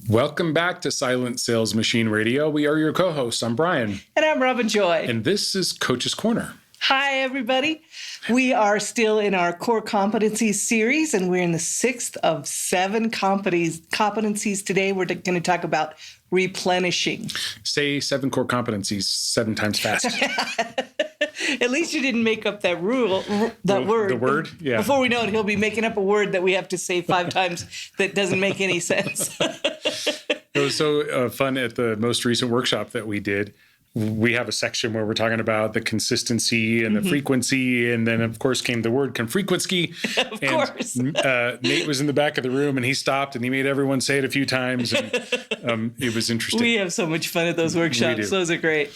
Welcome back to Silent Sales Machine Radio. We are your co-hosts. I'm Brian. And I'm Robin Joy. And this is Coach's Corner. Hi, everybody. We are still in our Core Competencies series, and we're in the 6th of 7 competencies today. We're going to talk about replenishing. Say 7 core competencies 7 times fast. At least you didn't make up that word. The word? Yeah. Before we know it, he'll be making up a word that we have to say 5 times that doesn't make any sense. It was so fun at the most recent workshop that we did. We have a section where we're talking about the consistency and the frequency. And then, of course, came the word confrequency. Of course. Nate was in the back of the room and he stopped and he made everyone say it a few times. And it was interesting. We have so much fun at those workshops. Those are great.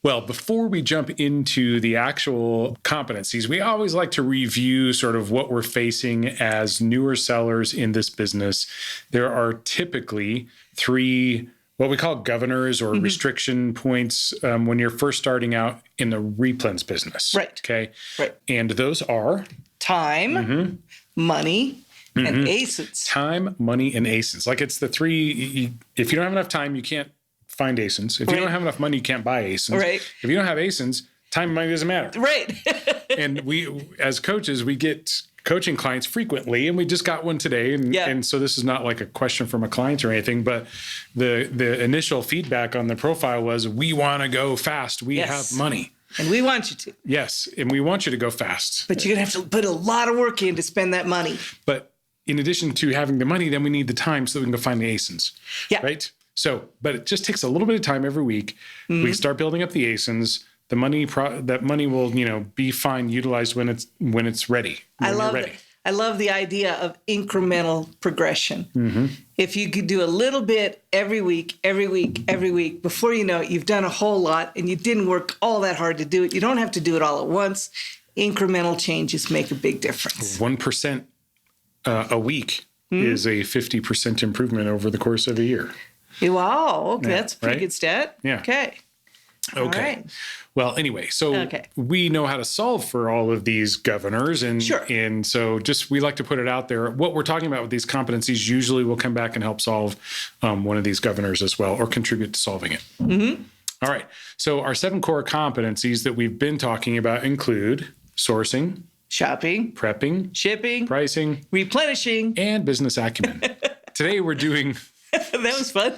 Well, before we jump into the actual competencies, we always like to review sort of what we're facing as newer sellers in this business. There are typically 3 what we call governors or restriction points when you're first starting out in the replens business. Right. Okay. Right. And those are time, money, and ASINs. Time, money, and ASINs. Like it's the 3. If you don't have enough time, you can't find ASINs. If you don't have enough money, you can't buy ASINs. Right. If you don't have ASINs, time and money doesn't matter. Right. And we, as coaches, we get coaching clients frequently, and we just got one today. And so this is not like a question from a client or anything, but the initial feedback on the profile was, we want to go fast. We have money. And we want you to. Yes. And we want you to go fast. But you're going to have to put a lot of work in to spend that money. But in addition to having the money, then we need the time so that we can go find the ASINs. Yeah. Right? So, but it just takes a little bit of time every week. We start building up the ASINs. The money, that money will, be fine utilized when it's ready. I love it. I love the idea of incremental progression. If you could do a little bit every week, before you know it, you've done a whole lot and you didn't work all that hard to do it. You don't have to do it all at once. Incremental changes make a big difference. 1% a week is a 50% improvement over the course of a year. Wow. Okay. Yeah, that's a pretty good stat. Yeah. Okay. Okay. Right. Well, anyway, so we know how to solve for all of these governors. And so we like to put it out there. What we're talking about with these competencies usually will come back and help solve one of these governors as well, or contribute to solving it. All right. So our 7 core competencies that we've been talking about include sourcing, shopping, prepping, shipping, pricing, replenishing, and business acumen. Today we're doing... That was fun.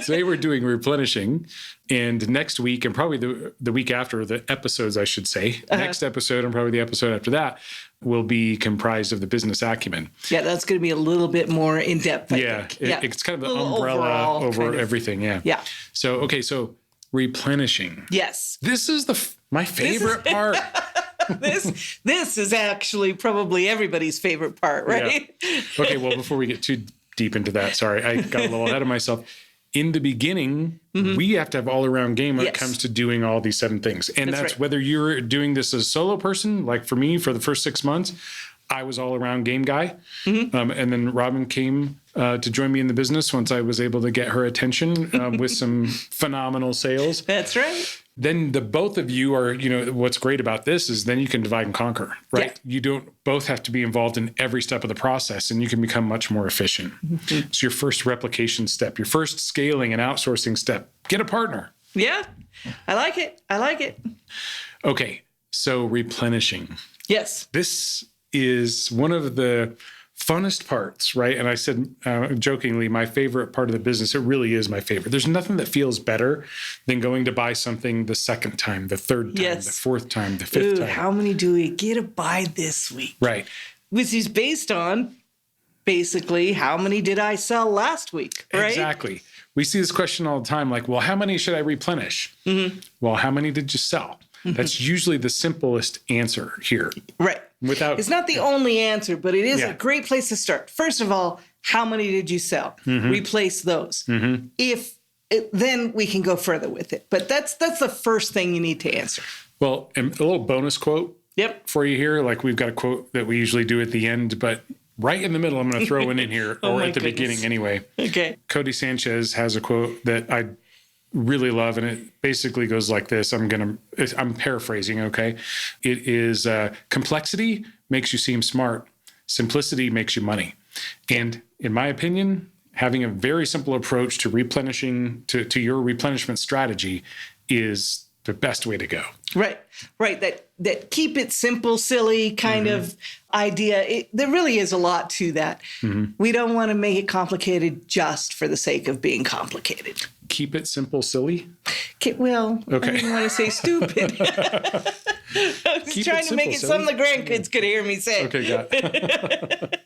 Today we're doing replenishing, and next week, and probably the week after, the episodes, I should say, next episode and probably the episode after that will be comprised of the business acumen. Yeah, that's going to be a little bit more in depth. It's kind of the umbrella over everything. Yeah. So replenishing. Yes. This is my favorite part. This is actually probably everybody's favorite part, right? Yeah. Okay. Well, before we get too deep into that, sorry, I got a little ahead of myself. In the beginning, we have to have all-around game when it comes to doing all these 7 things. And that's whether you're doing this as a solo person, like for me, for the first 6 months, I was all-around game guy. And then Robin came to join me in the business once I was able to get her attention with some phenomenal sales. That's right. Then the both of you are, what's great about this is then you can divide and conquer, right? Yeah. You don't both have to be involved in every step of the process, and you can become much more efficient. It's your first replication step, your first scaling and outsourcing step. Get a partner. Yeah, I like it. Okay, so replenishing. Yes. This is one of the funnest parts, right? And I said jokingly, my favorite part of the business. It really is my favorite. There's nothing that feels better than going to buy something the second time, the third time, the fourth time, the fifth time. How many do we get to buy this week? Right. Which is based on basically how many did I sell last week, right? Exactly. We see this question all the time, like, well, how many should I replenish? Well, how many did you sell? That's usually the simplest answer here. Right. It's not the only answer, but it is a great place to start. First of all, how many did you sell? Replace those. Then we can go further with it. But that's the first thing you need to answer. Well, and a little bonus quote for you here. Like we've got a quote that we usually do at the end, but right in the middle, I'm going to throw one in here, or at the beginning anyway. Okay. Cody Sanchez has a quote that I really love, and it basically goes like this. I'm paraphrasing, okay? It is complexity makes you seem smart. Simplicity makes you money. And in my opinion, having a very simple approach to replenishing, to your replenishment strategy is the best way to go. Right. That keep it simple, silly kind of idea. There really is a lot to that. We don't want to make it complicated just for the sake of being complicated. Keep it simple, silly? Well, okay. I didn't want to say stupid. I was trying to make it something the grandkids could hear me say. Okay, got it.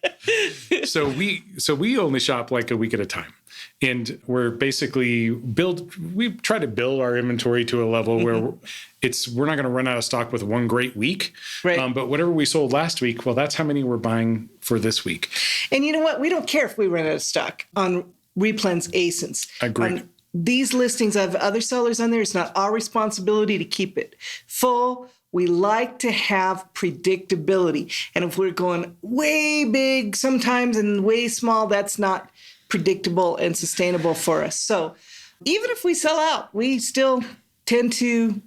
So we only shop like a week at a time. And we're basically we try to build our inventory to a level where we're not going to run out of stock with one great week. Right. But whatever we sold last week, well, that's how many we're buying for this week. And you know what? We don't care if we run out of stock on Replen's ASINs. Agreed. These listings of other sellers on there, it's not our responsibility to keep it full. We like to have predictability. And if we're going way big sometimes and way small, that's not predictable and sustainable for us. So even if we sell out, we still tend to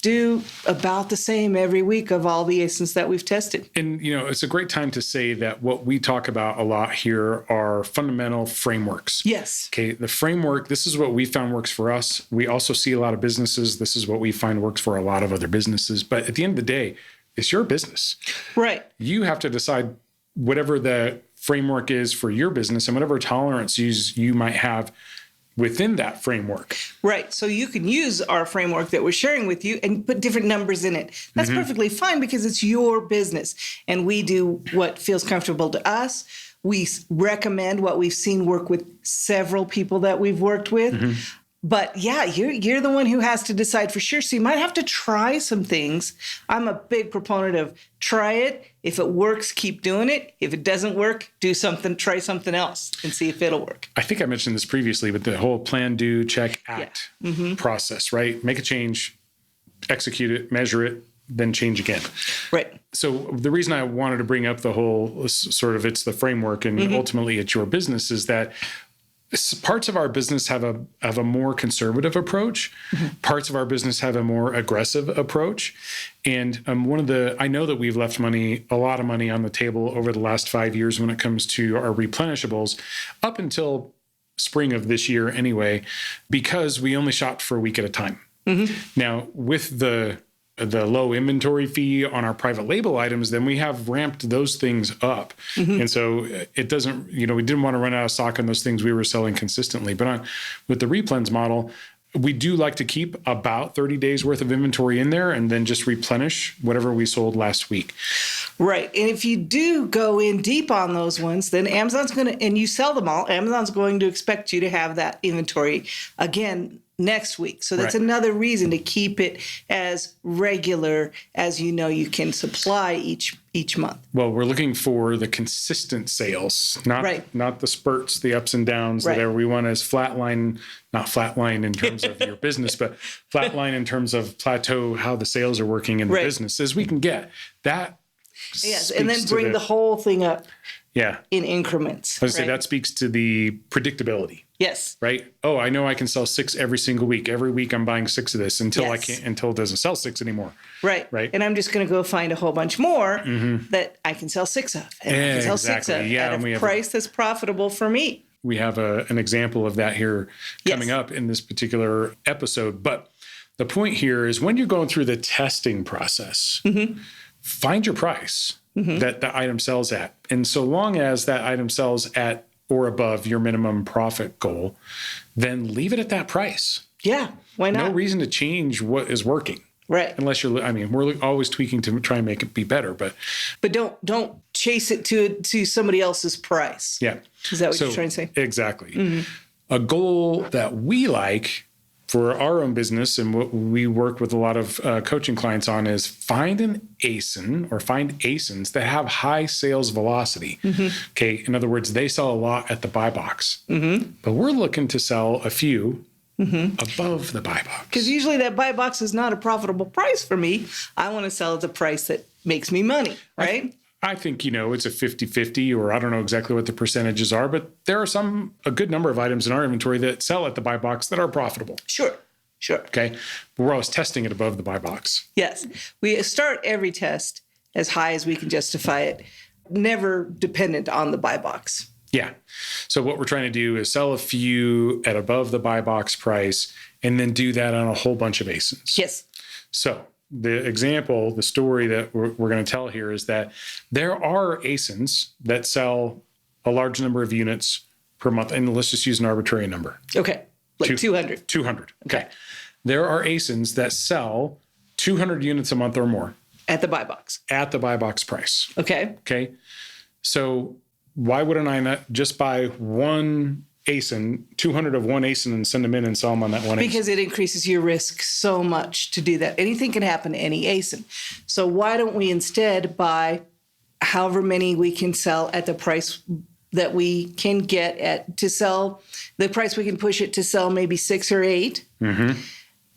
do about the same every week of all the ASINs that we've tested. And, it's a great time to say that what we talk about a lot here are fundamental frameworks. Yes. Okay. The framework, this is what we found works for us. We also see a lot of businesses. This is what we find works for a lot of other businesses. But at the end of the day, it's your business. Right. You have to decide whatever the framework is for your business and whatever tolerances you might have within that framework. Right. So you can use our framework that we're sharing with you and put different numbers in it. That's perfectly fine because it's your business and we do what feels comfortable to us. We recommend what we've seen work with several people that we've worked with. But yeah, you're the one who has to decide for sure. So you might have to try some things. I'm a big proponent of try it. If it works, keep doing it. If it doesn't work, try something else and see if it'll work. I think I mentioned this previously, but the whole plan, do, check, act process, right? Make a change, execute it, measure it, then change again. Right. So the reason I wanted to bring up the whole sort of it's the framework and ultimately it's your business is that parts of our business have a more conservative approach. Parts of our business have a more aggressive approach. And I know that we've left a lot of money on the table over the last 5 years when it comes to our replenishables, up until spring of this year anyway, because we only shopped for a week at a time. Now, with the low inventory fee on our private label items, then we have ramped those things up. And so it doesn't, we didn't want to run out of stock on those things we were selling consistently. But with the replens model, we do like to keep about 30 days worth of inventory in there and then just replenish whatever we sold last week. Right. And if you do go in deep on those ones, then Amazon's going to, and you sell them all, Amazon's going to expect you to have that inventory again next week. So that's another reason to keep it as regular as you can supply each month. Well, we're looking for the consistent sales, not the spurts, the ups and downs that everyone is not flatline in terms of your business, but flatline in terms of plateau, how the sales are working in the business as we can get that. Yes. And then bring the whole thing up in increments. I would say that speaks to the predictability. Yes. Right. Oh, I know I can sell 6 every single week. Every week I'm buying 6 of this until it doesn't sell 6 anymore. Right. And I'm just going to go find a whole bunch more that I can sell 6 of. And I can sell 6 of at a price that's profitable for me. We have an example of that here coming up in this particular episode. But the point here is when you're going through the testing process, find your price that the item sells at. And so long as that item sells at or above your minimum profit goal, then leave it at that price. Yeah, why not? No reason to change what is working. Right. Unless we're always tweaking to try and make it be better, but don't chase it to somebody else's price. Yeah. Is that what you're trying to say? Exactly. A goal that we like for our own business and what we work with a lot of coaching clients on is find an ASIN or find ASINs that have high sales velocity. Okay. In other words, they sell a lot at the buy box, but we're looking to sell a few above the buy box. Because usually that buy box is not a profitable price for me. I want to sell at the price that makes me money, right? I think, it's a 50-50, or I don't know exactly what the percentages are, but there are a good number of items in our inventory that sell at the buy box that are profitable. Sure. Okay. But we're always testing it above the buy box. Yes. We start every test as high as we can justify it, never dependent on the buy box. Yeah. So what we're trying to do is sell a few at above the buy box price and then do that on a whole bunch of ASINs. Yes. So the example, the story that we're going to tell here is that there are ASINs that sell a large number of units per month. And let's just use an arbitrary number. Okay. Like 200. 200. Okay. There are ASINs that sell 200 units a month or more. At the buy box. At the buy box price. Okay. Okay. So why wouldn't I not just buy one ASIN, 200 of one ASIN, and send them in and sell them on that one ASIN? Because it increases your risk so much to do that. Anything can happen to any ASIN. So why don't we instead buy however many we can sell at the price that we can get at to sell, the price we can push it to sell maybe 6 or 8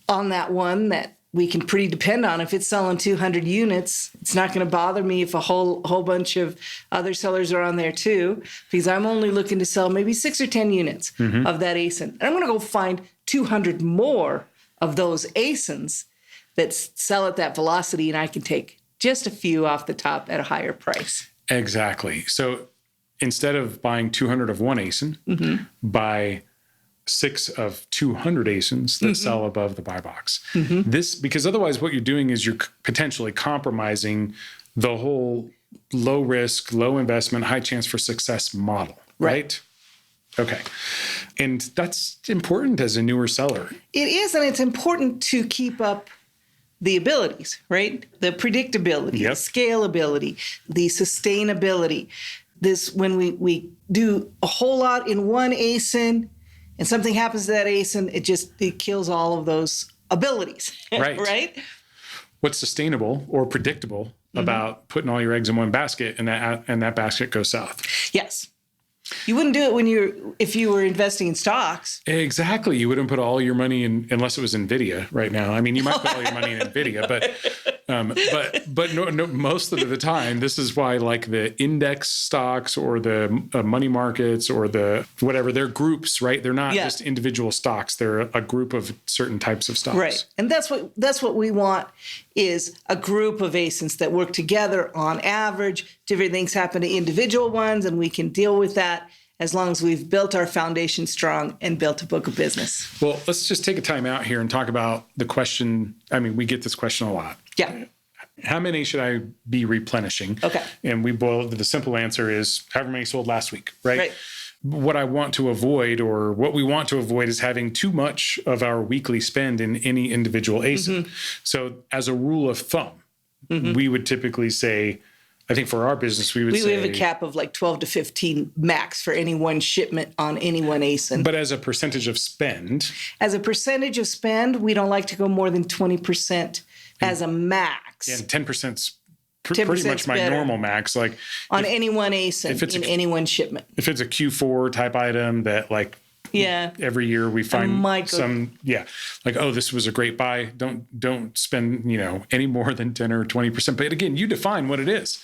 on that one that we can pretty depend on. If it's selling 200 units, it's not going to bother me if a whole bunch of other sellers are on there too, because I'm only looking to sell maybe 6 or 10 units of that ASIN. And I'm going to go find 200 more of those ASINs that sell at that velocity, and I can take just a few off the top at a higher price. Exactly. So instead of buying 200 of one ASIN, buy 6 of 200 ASINs that sell above the buy box. This, because otherwise what you're doing is you're potentially compromising the whole low risk, low investment, high chance for success model, right? Okay. And that's important as a newer seller. It is, and it's important to keep up the abilities, right? The predictability, the scalability, the sustainability. This, when we do a whole lot in one ASIN and something happens to that ASIN, it kills all of those abilities, right? What's sustainable or predictable about putting all your eggs in one basket and that basket goes south? Yes. You wouldn't do it if you were investing in stocks. Exactly. You wouldn't put all your money in, unless it was NVIDIA right now. I mean, you might put all your money in NVIDIA, but no, most of the time, this is why like the index stocks or the money markets or the whatever, they're groups, right? They're not just individual stocks. They're a group of certain types of stocks. Right. And that's what we want, is a group of ASINs that work together on average. Different things happen to individual ones, and we can deal with that as long as we've built our foundation strong and built a book of business. Well, let's just take a time out here and talk about the question. I mean, we get this question a lot. Yeah. How many should I be replenishing? Okay. And we boil the simple answer is however many sold last week, right? What I want to avoid, or what we want to avoid, is having too much of our weekly spend in any individual ASIN. So as a rule of thumb, we would typically say, I think for our business, we say... We have a cap of like 12 to 15 max for any one shipment on any one ASIN. But as a percentage of spend... As a percentage of spend, we don't like to go more than 20% as a max. Yeah, and 10%'s pretty much my normal max. Like on any one ASIN, in any one shipment. If it's a Q4 type item that like... every year we find some, like, oh, this was a great buy. Don't spend, any more than 10 or 20%. But again, you define what it is,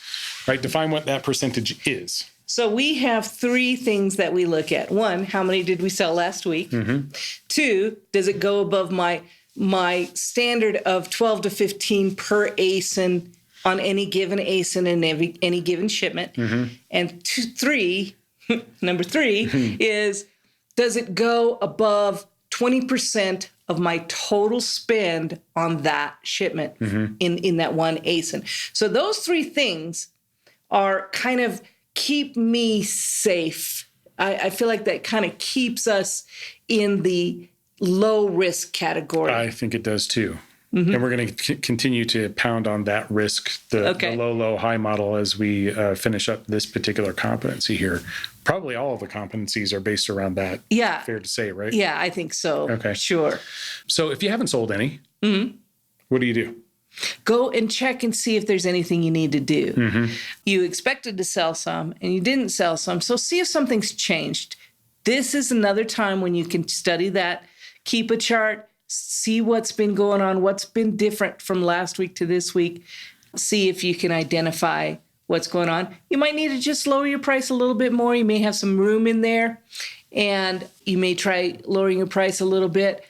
right? Define what that percentage is. So we have 3 things that we look at. 1, how many did we sell last week? 2, does it go above my standard of 12 to 15 per ASIN on any given ASIN in any given shipment? And 3, number 3 is, does it go above 20% of my total spend on that shipment in that one ASIN? So those 3 things are kind of keep me safe. I feel like that kind of keeps us in the low risk category. I think it does too. And we're going to continue to pound on that risk, the low, high model as we finish up this particular competency here. Probably all of the competencies are based around that. Yeah. Fair to say, right? Yeah, I think so. Okay. Sure. So if you haven't sold any, what do you do? Go and check and see if there's anything you need to do. You expected to sell some and you didn't sell some. So see if something's changed. This is another time when you can study that, keep a chart, see what's been going on, what's been different from last week to this week. See if you can identify what's going on. You might need to just lower your price a little bit more. You may have some room in there, and you may try lowering your price a little bit.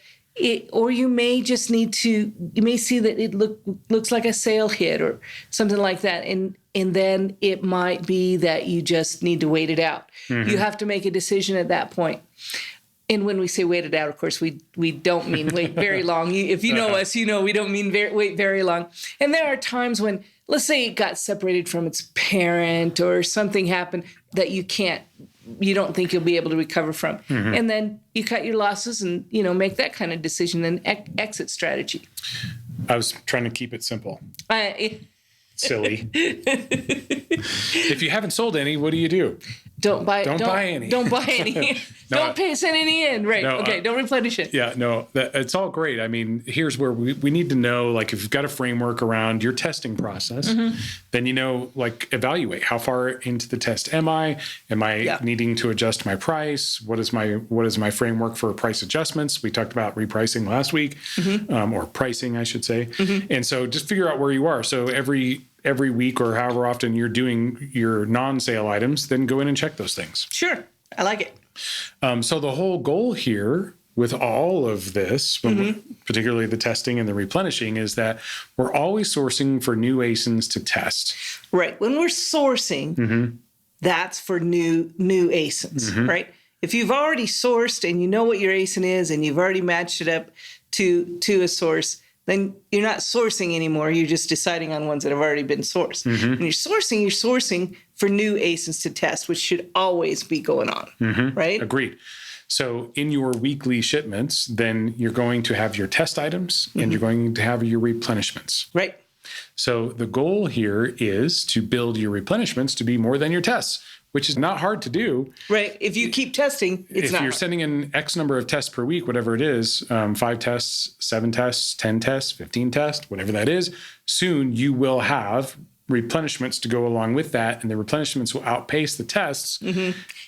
Or you may just need to, you may see that it looks like a sale hit or something like that. And And then it might be that you just need to wait it out. You have to make a decision at that point. And when we say wait it out, of course, we don't mean wait very long. If you know us, you know we don't mean wait very long. And there are times when, let's say it got separated from its parent or something happened that you don't think you'll be able to recover from. And then you cut your losses and, make that kind of decision and exit strategy. I was trying to keep it simple. Silly. If you haven't sold any, what do you do? Don't buy any. Don't buy any. Don't send any in. Right. No, okay. Don't replenish it. Yeah, no, it's all great. I mean, here's where we need to know, like, if you've got a framework around your testing process, then, evaluate how far into the test am I? Am I needing to adjust my price? What is my framework for price adjustments? We talked about repricing last week, or pricing, I should say. And so just figure out where you are. So every week or however often you're doing your non-sale items, then go in and check those things. Sure. I like it. So the whole goal here with all of this, particularly the testing and the replenishing, is that we're always sourcing for new ASINs to test. Right. When we're sourcing, that's for new ASINs, right? If you've already sourced and you know what your ASIN is and you've already matched it up to a source, then you're not sourcing anymore. You're just deciding on ones that have already been sourced. When you're sourcing for new ASINs to test, which should always be going on, right? Agreed. So in your weekly shipments, then you're going to have your test items and you're going to have your replenishments. Right. So the goal here is to build your replenishments to be more than your tests, which is not hard to do. Right. If you keep testing, it's not If you're hard. sending in X number of tests per week, whatever it is, 5 tests, 7 tests, 10 tests, 15 tests, whatever that is, soon you will have replenishments to go along with that, and the replenishments will outpace the tests.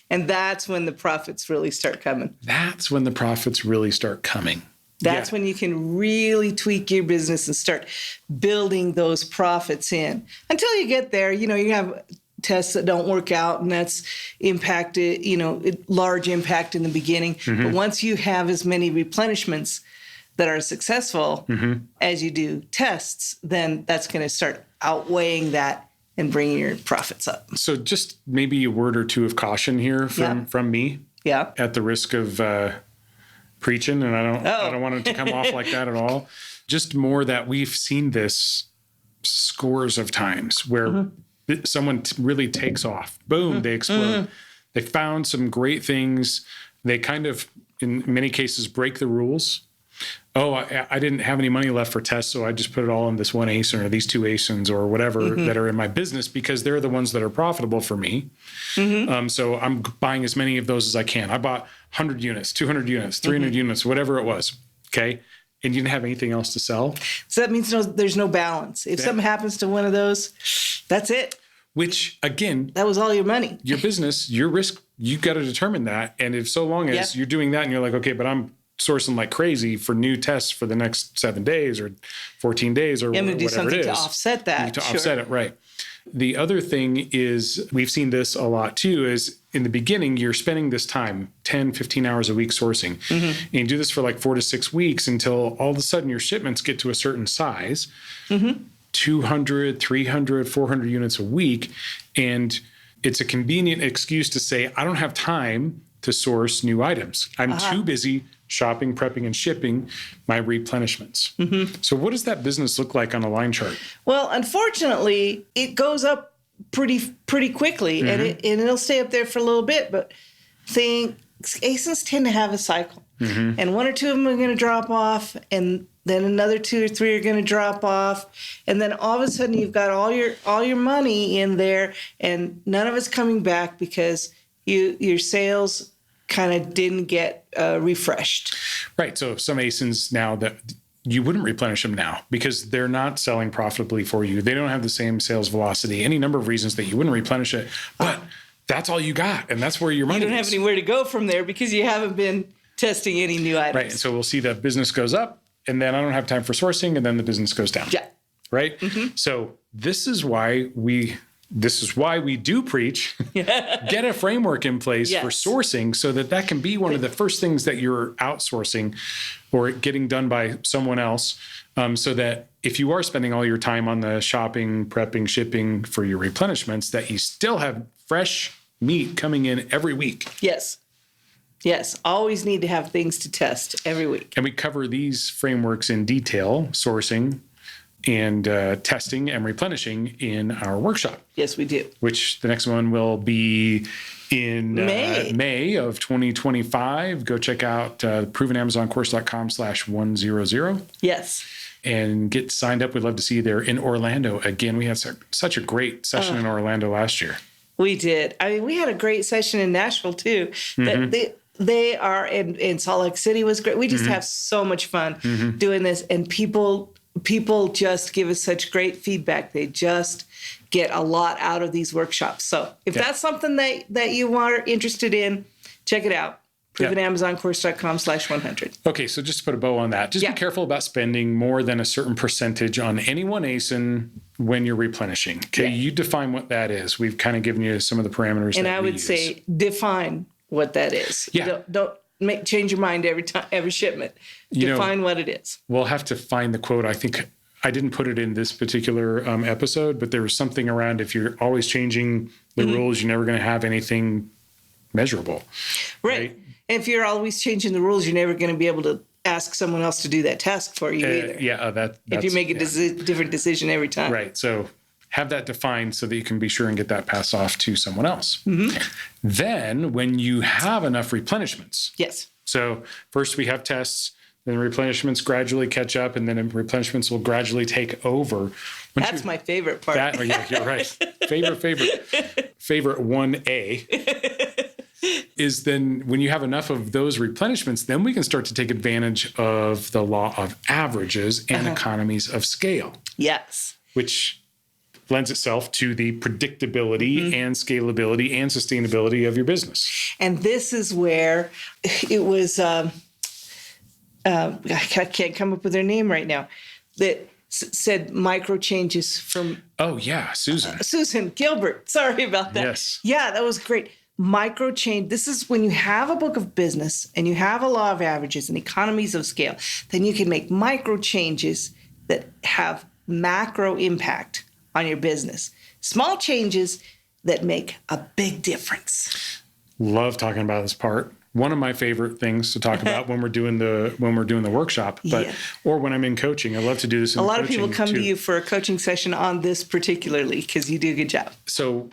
And that's when the profits really start coming. That's when the profits really start coming. That's when you can really tweak your business and start building those profits in. Until you get there, you have tests that don't work out, and that's impacted, large impact in the beginning. But once you have as many replenishments that are successful as you do tests, then that's going to start outweighing that and bringing your profits up. So just maybe a word or two of caution here from me. Yeah. At the risk of preaching, and I don't want it to come off like that at all. Just more that we've seen this scores of times where someone really takes off. Boom, they explode. They found some great things. They kind of, in many cases, break the rules. Oh, I didn't have any money left for tests, so I just put it all in this one ASIN or these 2 ASINs or whatever that are in my business because they're the ones that are profitable for me. So I'm buying as many of those as I can. I bought 100 units, 200 units, 300 units, whatever it was. Okay. And you didn't have anything else to sell. So that means there's no balance. If something happens to one of those, that's it. Which, again, that was all your money. Your business, your risk, you got to determine that. And if so long as you're doing that and you're like, okay, but I'm sourcing like crazy for new tests for the next 7 days or 14 days or whatever it is. I'm going to do something to offset that. Offset it, right. The other thing is, we've seen this a lot too, is in the beginning, you're spending this time, 10, 15 hours a week sourcing. And you do this for like 4 to 6 weeks until all of a sudden your shipments get to a certain size, 200, 300, 400 units a week. And it's a convenient excuse to say, I don't have time to source new items. I'm too busy shopping, prepping, and shipping my replenishments. So what does that business look like on a line chart? Well, unfortunately, it goes up pretty quickly, and it'll stay up there for a little bit. But ASINs tend to have a cycle, and 1 or 2 of them are going to drop off, and then another 2 or 3 are going to drop off, and then all of a sudden you've got all your money in there, and none of it's coming back because your sales kind of didn't get refreshed. Right. So some ASINs now that you wouldn't replenish them now because they're not selling profitably for you. They don't have the same sales velocity, any number of reasons that you wouldn't replenish it. But that's all you got. And that's where your money is. You don't have anywhere to go from there because you haven't been testing any new items. Right. And so we'll see that business goes up, and then I don't have time for sourcing, and then the business goes down. Yeah. Right. So this is why we this is why we do preach, get a framework in place for sourcing so that can be one of the first things that you're outsourcing or getting done by someone else. So that if you are spending all your time on the shopping, prepping, shipping for your replenishments, that you still have fresh meat coming in every week. Yes. Yes. Always need to have things to test every week. And we cover these frameworks in detail, sourcing and testing and replenishing in our workshop. Yes, we do. Which the next one will be in May of 2025. Go check out provenamazoncourse.com/100. Yes. And get signed up. We'd love to see you there in Orlando. Again, we had such a great session in Orlando last year. We did. I mean, we had a great session in Nashville too. They are, and Salt Lake City was great. We just have so much fun doing this, and people just give us such great feedback. They just get a lot out of these workshops. So if that's something that you are interested in, check it out. provenamazoncourse.com/100. Okay, so just to put a bow on that, just be careful about spending more than a certain percentage on any one ASIN when you're replenishing. Okay, you define what that is. We've kind of given you some of the parameters. And I would say define what that is. Yeah. Don't change your mind every shipment. Define what it is. We'll have to find the quote. I think I didn't put it in this particular episode, but there was something around if you're always changing the rules, you're never going to have anything measurable. Right. And if you're always changing the rules, you're never going to be able to ask someone else to do that task for you either. That's if you make a different decision every time. Right. So have that defined so that you can be sure and get that passed off to someone else. Then when you have enough replenishments. Yes. So first we have tests, then replenishments gradually catch up, and then replenishments will gradually take over. That's my favorite part. You're right. Favorite 1A. Is then when you have enough of those replenishments, then we can start to take advantage of the law of averages and economies of scale. Yes. Which lends itself to the predictability and scalability and sustainability of your business. And this is where it was, I can't come up with their name right now, that said micro changes from... Oh, yeah, Susan. Susan Gilbert. Sorry about that. Yes. Yeah, that was great. Micro change. This is when you have a book of business and you have a law of averages and economies of scale, then you can make micro changes that have macro impact on your business. Small changes that make a big difference. Love talking about this part. One of my favorite things to talk about when we're doing the workshop, or when I'm in coaching. I love to do this. A lot of people come to you for a coaching session on this particularly because you do a good job. So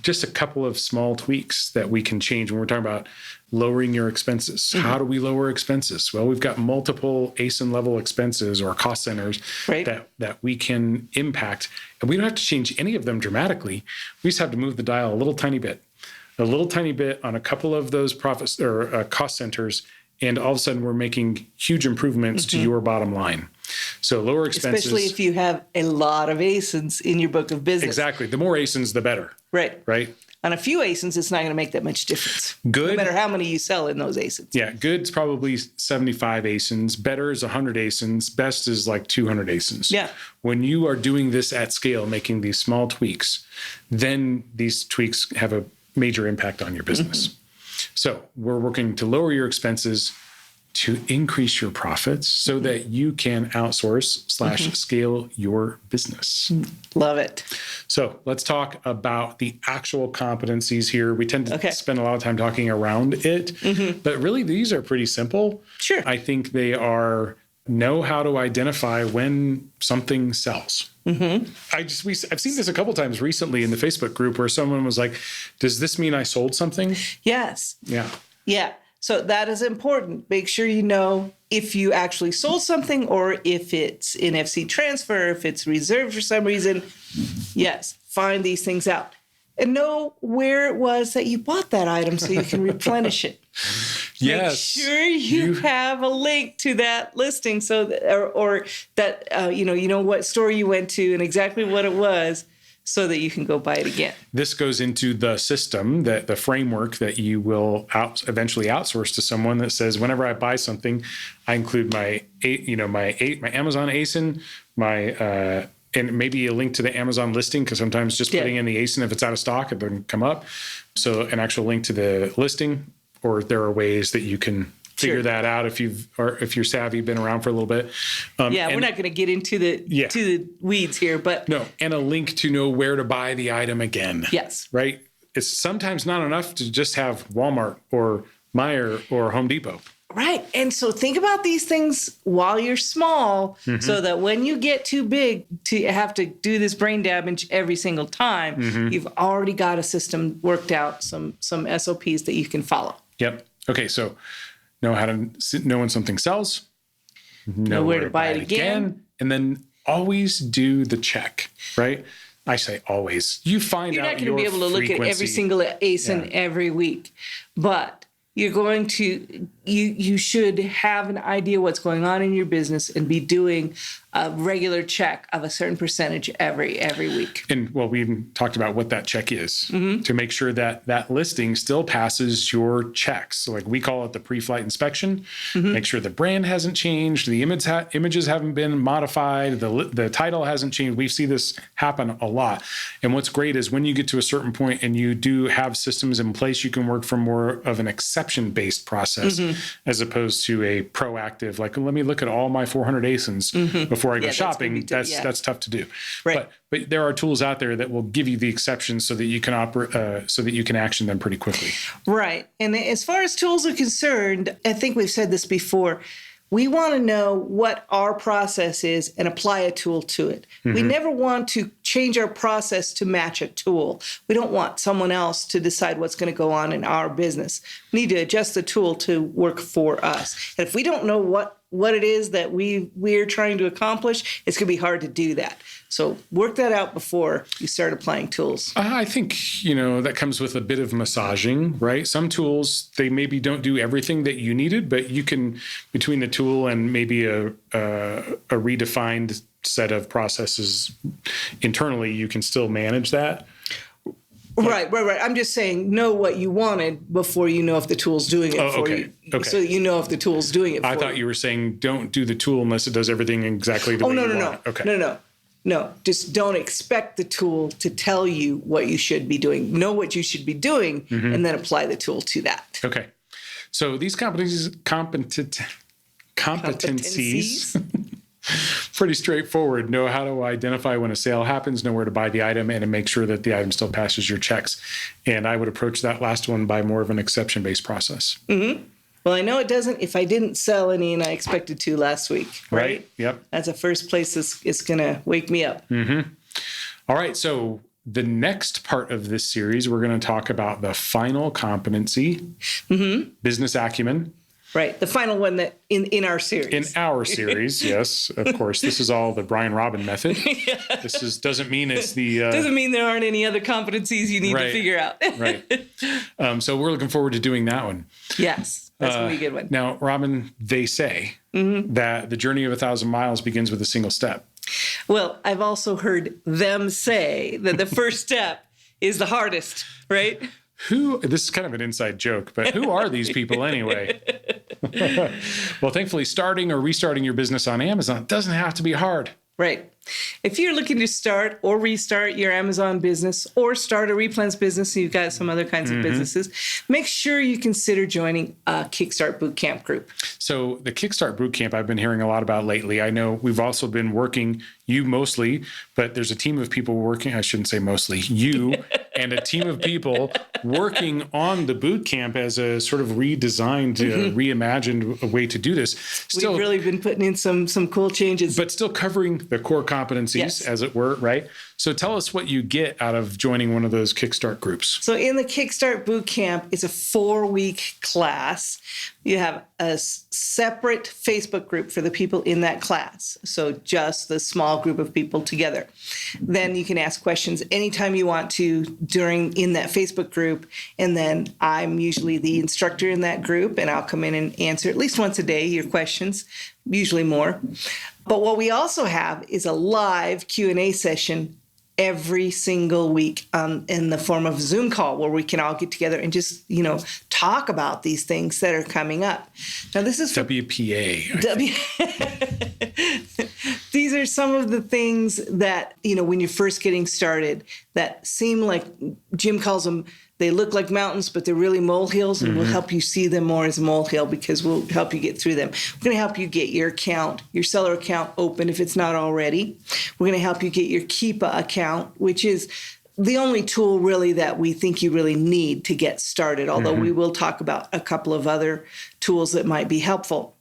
just a couple of small tweaks that we can change when we're talking about lowering your expenses. How do we lower expenses? Well, we've got multiple ASIN level expenses or cost centers that we can impact, and we don't have to change any of them dramatically. We just have to move the dial a little tiny bit on a couple of those profits or cost centers, and all of a sudden we're making huge improvements to your bottom line. So lower expenses. Especially if you have a lot of ASINs in your book of business. Exactly. The more ASINs, the better. Right. On a few ASINs, it's not going to make that much difference. Good. No matter how many you sell in those ASINs. Yeah. Good's probably 75 ASINs. Better is 100 ASINs. Best is like 200 ASINs. Yeah. When you are doing this at scale, making these small tweaks, then these tweaks have a major impact on your business. So we're working to lower your expenses to increase your profits so that you can outsource / scale your business. Love it. So let's talk about the actual competencies here. We tend to spend a lot of time talking around it, but really these are pretty simple. Sure. I think they are know how to identify when something sells. I've seen this a couple times recently in the Facebook group where someone was like, does this mean I sold something? Yes. Yeah. So that is important. Make sure you know if you actually sold something or if it's NFC transfer, if it's reserved for some reason. Yes, find these things out. And know where it was that you bought that item so you can replenish it. Yes. Make sure you have a link to that listing so that, or that you know what store you went to and exactly what it was, so that you can go buy it again. This goes into the system, that the framework that you will eventually outsource to someone that says, whenever I buy something, I include my Amazon ASIN, my and maybe a link to the Amazon listing, because sometimes just putting in the ASIN, if it's out of stock, it doesn't come up. So an actual link to the listing, or there are ways that you can figure that out if you're savvy, been around for a little bit. We're not going to get into the weeds here, but no, and a link to know where to buy the item again. Yes. Right. It's sometimes not enough to just have Walmart or Meijer or Home Depot. Right. And so think about these things while you're small, so that when you get too big to have to do this brain damage every single time, you've already got a system worked out, some SOPs that you can follow. Yep. Okay. So know when something sells, know where to buy it again, and then always do the check, right? I say always. You find You're out not going to be able to look at every single ASIN every week, but you're going to, you should have an idea what's going on in your business and be doing a regular check of a certain percentage every week. And well, we even talked about what that check is to make sure that that listing still passes your checks. So like we call it the pre-flight inspection. Make sure the brand hasn't changed, the images haven't been modified, the title hasn't changed. We see this happen a lot. And what's great is when you get to a certain point and you do have systems in place, you can work from more of an exception-based process as opposed to a proactive, like, let me look at all my 400 ASINs before I go shopping. That's tough to do. Right. But there are tools out there that will give you the exceptions so that you can so that you can action them pretty quickly. Right. And as far as tools are concerned, I think we've said this before. We want to know what our process is and apply a tool to it. We never want to change our process to match a tool. We don't want someone else to decide what's going to go on in our business. We need to adjust the tool to work for us. And if we don't know what it is that we're trying to accomplish, it's going to be hard to do that. So work that out before you start applying tools. I think, that comes with a bit of massaging, right? Some tools, they maybe don't do everything that you needed, but you can, between the tool and maybe a redefined set of processes internally, you can still manage that. Right. I'm just saying, know what you wanted before you know if the tool's doing it for you. Okay. So you know if the tool's doing it for you. I thought you were saying don't do the tool unless it does everything exactly the way you want it. Okay. No, just don't expect the tool to tell you what you should be doing. Know what you should be doing and then apply the tool to that. Okay. So these competencies pretty straightforward. Know how to identify when a sale happens, know where to buy the item, and to make sure that the item still passes your checks. And I would approach that last one by more of an exception-based process. Well, I know it doesn't if I didn't sell any and I expected to last week, right? Yep. That's the first place it's going to wake me up. All right. So the next part of this series, we're going to talk about the final competency, business acumen. Right. The final one that in our series. In our series, yes. Of course, this is all the Brian Robin method. This doesn't mean it's the... doesn't mean there aren't any other competencies you need to figure out. Right. So we're looking forward to doing that one. Yes. That's going to be a good one. Now, Robin, they say that the journey of 1,000 miles begins with a single step. Well, I've also heard them say that the first step is the hardest, right? This is kind of an inside joke, but who are these people anyway? Well, thankfully, starting or restarting your business on Amazon doesn't have to be hard. Right. If you're looking to start or restart your Amazon business or start a replenish business, and you've got some other kinds of businesses, make sure you consider joining a Kickstart Bootcamp group. So the Kickstart Bootcamp I've been hearing a lot about lately. I know we've also been working, you mostly, but there's a team of people working, I shouldn't say mostly, you and a team of people working on the bootcamp as a sort of redesigned, reimagined way to do this. We've really been putting in some cool changes. But still covering the core competencies, as it were, right? So tell us what you get out of joining one of those Kickstart groups. So in the Kickstart Bootcamp, it's a 4-week class. You have a separate Facebook group for the people in that class. So just the small group of people together. Then you can ask questions anytime you want to in that Facebook group. And then I'm usually the instructor in that group, and I'll come in and answer at least once a day your questions, usually more. But what we also have is a live Q&A session every single week in the form of a Zoom call where we can all get together and just, talk about these things that are coming up. Now, this is WPA. These are some of the things that, when you're first getting started that seem like, Jim calls them, they look like mountains, but they're really molehills, and we'll help you see them more as a molehill because we'll help you get through them. We're going to help you get your seller account open if it's not already. We're going to help you get your Keepa account, which is the only tool really that we think you really need to get started, although we will talk about a couple of other tools that might be helpful.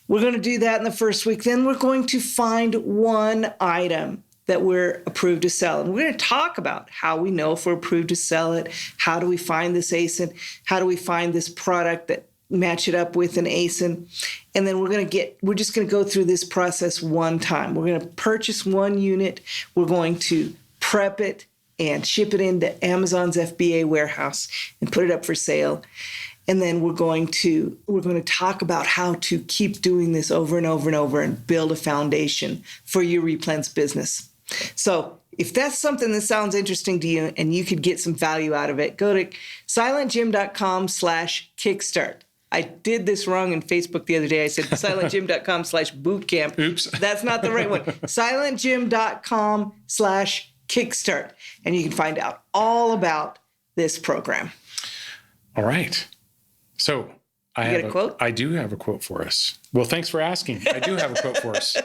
We're going to do that in the first week. Then we're going to find one item that we're approved to sell. And we're going to talk about how we know if we're approved to sell it. How do we find this ASIN? How do we find this product that match it up with an ASIN? And then we're just going to go through this process one time. We're going to purchase one unit. We're going to prep it and ship it into Amazon's FBA warehouse and put it up for sale. And then we're going to talk about how to keep doing this over and over and over and build a foundation for your replens business. So if that's something that sounds interesting to you and you could get some value out of it, go to silentjim.com/kickstart. I did this wrong in Facebook the other day. I said silentjim.com/bootcamp. Oops. That's not the right one. silentjim.com/kickstart. And you can find out all about this program. All right. So I have a quote? I do have a quote for us. Well, thanks for asking. I do have a quote for us.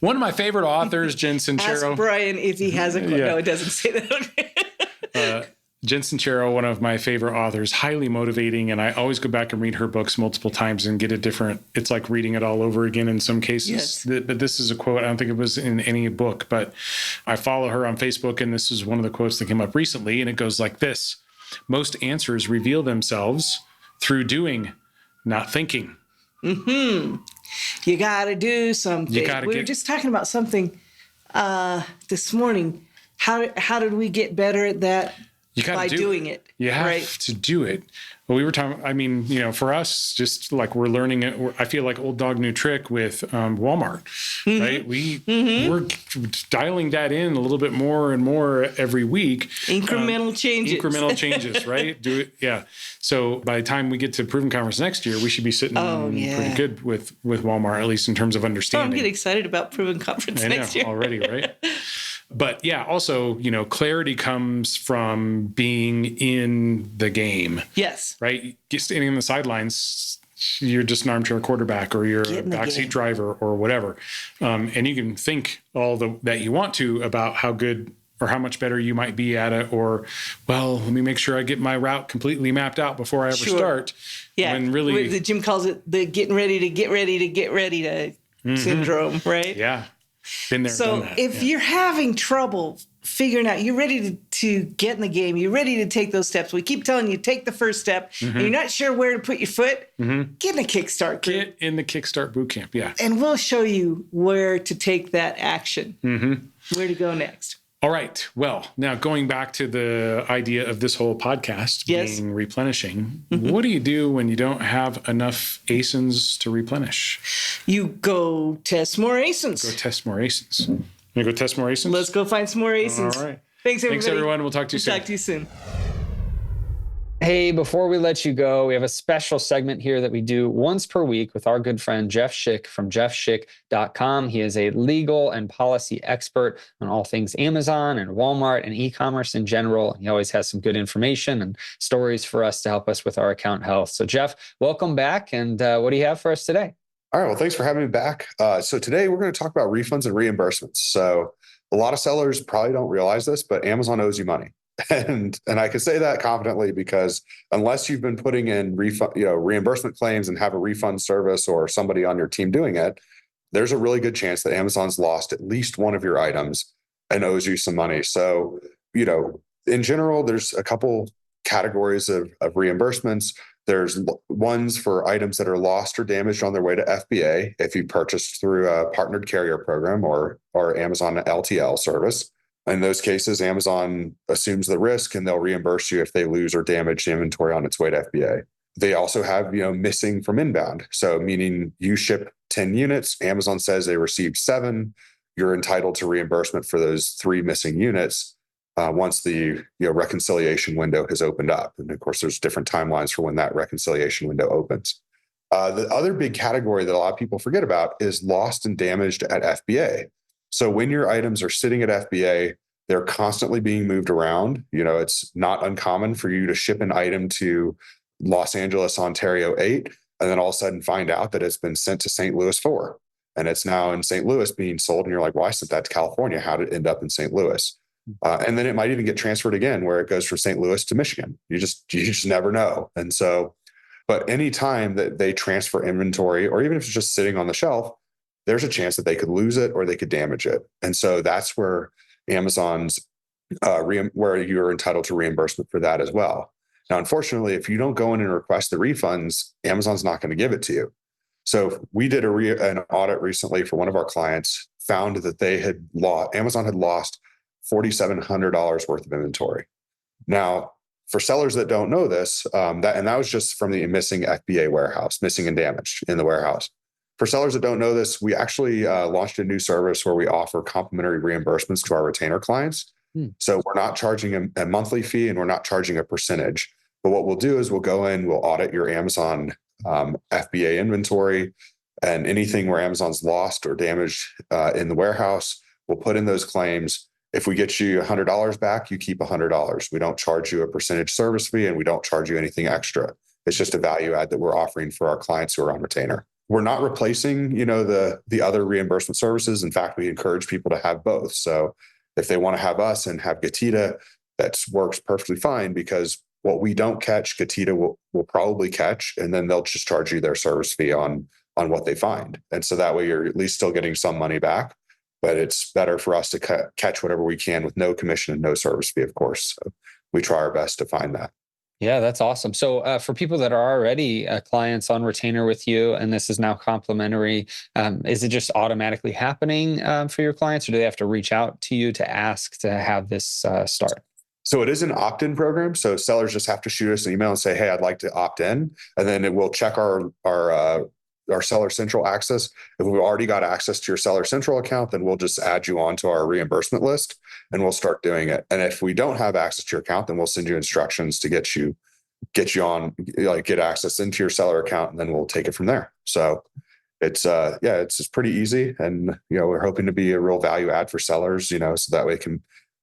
One of my favorite authors, Jen Sincero. Ask Brian if he has a quote. Yeah. No, it doesn't say that. Jen Sincero, one of my favorite authors, highly motivating. And I always go back and read her books multiple times and get a different, it's like reading it all over again in some cases. Yes. But this is a quote. I don't think it was in any book, but I follow her on Facebook. And this is one of the quotes that came up recently. And it goes like this: most answers reveal themselves through doing, not thinking. You got to do something. We were just talking about something this morning. How did we get better at that? By doing it. You have to do it. Well, we were talking, I mean, for us, just like we're learning it, I feel like old dog, new trick with Walmart, right? We're dialing that in a little bit more and more every week. Incremental changes, right? Do it. Yeah. So by the time we get to Proven Conference next year, we should be sitting pretty good with Walmart, at least in terms of understanding. I'm getting excited about Proven Conference next year. Already, right? But yeah, also, clarity comes from being in the game. Yes. Right? Standing on the sidelines, you're just an armchair quarterback or you're a backseat driver or whatever. And you can think all that you want to about how good or how much better you might be at it, or, well, let me make sure I get my route completely mapped out before I ever start. Yeah. When really, the Jim calls it the getting ready to syndrome, right? Yeah. Been there, so done that. If you're having trouble figuring out, you're ready to get in the game, you're ready to take those steps. We keep telling you, take the first step, and you're not sure where to put your foot, get in a Kickstart group. Get in the Kickstart Bootcamp, yeah. And we'll show you where to take that action, where to go next. All right. Well, now going back to the idea of this whole podcast being replenishing, what do you do when you don't have enough ASINs to replenish? You go test more ASINs. You go test more ASINs. Let's go find some more ASINs. All right. Thanks, everybody. Thanks, everyone. We'll talk to you soon. Talk to you soon. Hey, before we let you go, we have a special segment here that we do once per week with our good friend Jeff Schick from jeffschick.com. He is a legal and policy expert on all things Amazon and Walmart and e-commerce in general. He always has some good information and stories for us to help us with our account health. So Jeff, welcome back. And what do you have for us today? All right. Well, thanks for having me back. So today we're going to talk about refunds and reimbursements. So a lot of sellers probably don't realize this, but Amazon owes you money. And I can say that confidently because unless you've been putting in reimbursement claims and have a refund service or somebody on your team doing it, there's a really good chance that Amazon's lost at least one of your items and owes you some money. So, in general, there's a couple categories of reimbursements. There's ones for items that are lost or damaged on their way to FBA if you purchased through a partnered carrier program or Amazon LTL service. In those cases, Amazon assumes the risk and they'll reimburse you if they lose or damage the inventory on its way to FBA. They also have, missing from inbound. So meaning you ship 10 units, Amazon says they received 7, you're entitled to reimbursement for those 3 missing units once the reconciliation window has opened up. And of course, there's different timelines for when that reconciliation window opens. The other big category that a lot of people forget about is lost and damaged at FBA. So when your items are sitting at FBA, they're constantly being moved around. It's not uncommon for you to ship an item to Los Angeles, Ontario 8, and then all of a sudden find out that it's been sent to St. Louis 4. And it's now in St. Louis being sold. And you're like, well, I sent that to California. How did it end up in St. Louis? And then it might even get transferred again, where it goes from St. Louis to Michigan. You just never know. And so, but any time that they transfer inventory, or even if it's just sitting on the shelf, there's a chance that they could lose it or they could damage it. And so that's where Amazon's where you're entitled to reimbursement for that as well. Now, unfortunately, if you don't go in and request the refunds, Amazon's not going to give it to you. So we did an audit recently for one of our clients, found that Amazon had lost $4,700 worth of inventory. Now, for sellers that don't know this, that was just from the missing FBA warehouse, missing and damaged in the warehouse. For sellers that don't know this, we actually launched a new service where we offer complimentary reimbursements to our retainer clients. So we're not charging a monthly fee, and we're not charging a percentage. But what we'll do is we'll go in, we'll audit your Amazon FBA inventory, and anything where Amazon's lost or damaged in the warehouse, we'll put in those claims. If we get you $100 back, you keep $100. We don't charge you a percentage service fee, and we don't charge you anything extra. It's just a value add that we're offering for our clients who are on retainer. We're not replacing, the other reimbursement services. In fact, we encourage people to have both. So if they want to have us and have Gatita, that works perfectly fine, because what we don't catch, Gatita will probably catch, and then they'll just charge you their service fee on what they find. And so that way you're at least still getting some money back. But it's better for us to catch whatever we can with no commission and no service fee, of course. So we try our best to find that. Yeah, that's awesome. So for people that are already clients on retainer with you, and this is now complimentary, is it just automatically happening for your clients, or do they have to reach out to you to ask to have this start? So it is an opt-in program. So sellers just have to shoot us an email and say, hey, I'd like to opt in. And then it will check our Seller Central access. If we've already got access to your Seller Central account, then we'll just add you onto our reimbursement list and we'll start doing it. And if we don't have access to your account, then we'll send you instructions to get you on, get access into your seller account, and then we'll take it from there. So it's pretty easy. And, we're hoping to be a real value add for sellers, so that way they can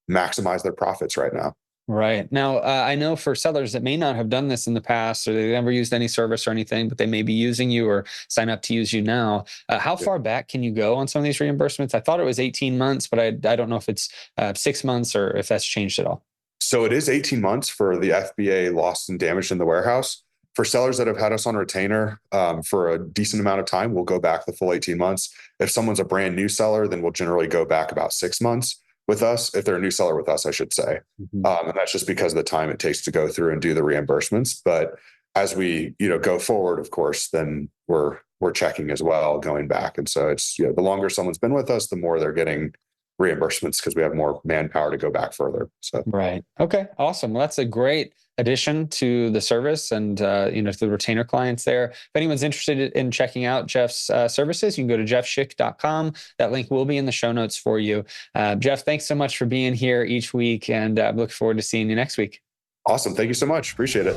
maximize their profits right now. Right. Now, I know for sellers that may not have done this in the past, or they've never used any service or anything, but they may be using you or sign up to use you now. How far back can you go on some of these reimbursements? I thought it was 18 months, but I don't know if it's 6 months or if that's changed at all. So it is 18 months for the FBA lost and damaged in the warehouse. For sellers that have had us on retainer for a decent amount of time, we'll go back the full 18 months. If someone's a brand new seller, then we'll generally go back about 6 months. With us, if they're a new seller with us, I should say. And that's just because of the time it takes to go through and do the reimbursements. But as we, go forward, of course, then we're checking as well, going back. And so it's, the longer someone's been with us, the more they're getting reimbursements, because we have more manpower to go back further. So right. Okay. Awesome. Well, that's a great addition to the service and, to the retainer clients there. If anyone's interested in checking out Jeff's services, you can go to jeffschick.com. That link will be in the show notes for you. Jeff, thanks so much for being here each week, and I look forward to seeing you next week. Awesome. Thank you so much. Appreciate it.